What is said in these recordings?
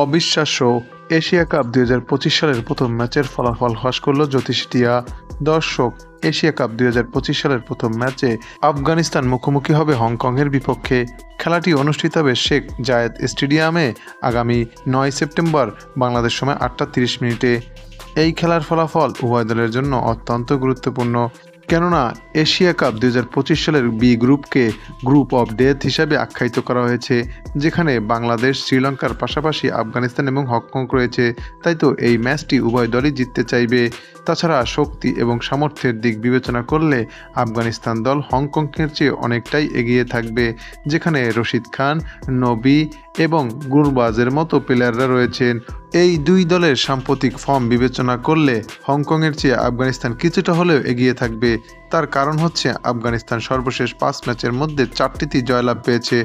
অবিশ্বাস্য, Asia cup 2025 সালের প্রথম ম্যাচের ফলাফল ফাঁস করল জ্যোতিষ টিয়া। দর্শক, এশিয়া কাপ 2025 সালের প্রথম ম্যাচে আফগানিস্তান মুখোমুখি হবে হংকংয়ের বিপক্ষে। খেলাটি অনুষ্ঠিত হবে শেখ জায়েদ স্টেডিয়ামে আগামী 9 সেপ্টেম্বর বাংলাদেশ সময় 8টা 30 মিনিটে। এই খেলার ফলাফল উভয় দলের জন্য অত্যন্ত গুরুত্বপূর্ণ, কেননা এশিয়া কাপ 2025 সালের বি গ্রুপকে গ্রুপ অফ ডেথ হিসাবে আখ্যায়িত করা হয়েছে, যেখানে বাংলাদেশ, শ্রীলঙ্কার পাশাপাশি আফগানিস্তান এবং হংকং রয়েছে। তাই তো এই ম্যাচটি উভয় দলই জিততে চাইবে। তাছাড়া শক্তি এবং সামর্থ্যের দিক বিবেচনা করলে আফগানিস্তান দল হংকংয়ের চেয়ে অনেকটাই এগিয়ে থাকবে, যেখানে রশিদ খান, নবী এবং গুরবাজের মতো প্লেয়াররা রয়েছেন। এই দুই দলের সাম্প্রতিক ফর্ম বিবেচনা করলে হংকংয়ের চেয়ে আফগানিস্তান কিছুটা হলেও এগিয়ে থাকবে। তার কারণ হচ্ছে আফগানিস্তান সর্বশেষ 5 ম্যাচের মধ্যে 4টিতে জয়লাভ পেয়েছে,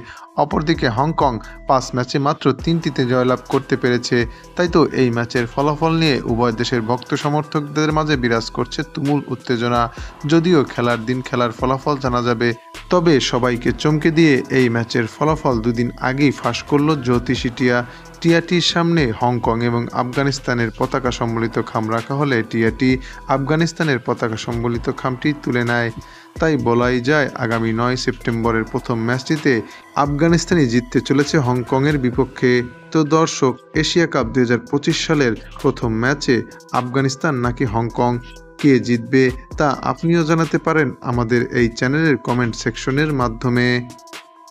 অপরদিকে হংকং 5 ম্যাচে মাত্র 3টিতে জয়লাভ করতে পেরেছে। তাই তো এই ম্যাচের ফলাফল নিয়ে উভয় দেশের ভক্ত সমর্থকদের মাঝে বিরাজ করছে তুমুল উত্তেজনা। যদিও খেলার দিন খেলার ফলাফল জানা যাবে, তবে সবাইকে চমকে দিয়ে এই ম্যাচের ফলাফল দুদিন আগেই ফাঁস করল জ্যোতিষী টিয়া। টিয়াটির সামনে হংকং এবং আফগানিস্তানের পতাকা সম্বলিত খাম রাখা হলে টিয়াটি আফগানিস্তানের পতাকা সম্বলিত খামটি তুলে নেয়। তাই বলাই যায় আগামী 9 সেপ্টেম্বরের প্রথম ম্যাচটিতে আফগানিস্তানই জিততে চলেছে হংকংয়ের বিপক্ষে। তো দর্শক, এশিয়া কাপ 2025 সালের প্রথম ম্যাচে আফগানিস্তান নাকি হংকং, কে জিতবে তা আপনিও জানাতে পারেন আমাদের এই চ্যানেলের কমেন্ট সেকশনের মাধ্যমে।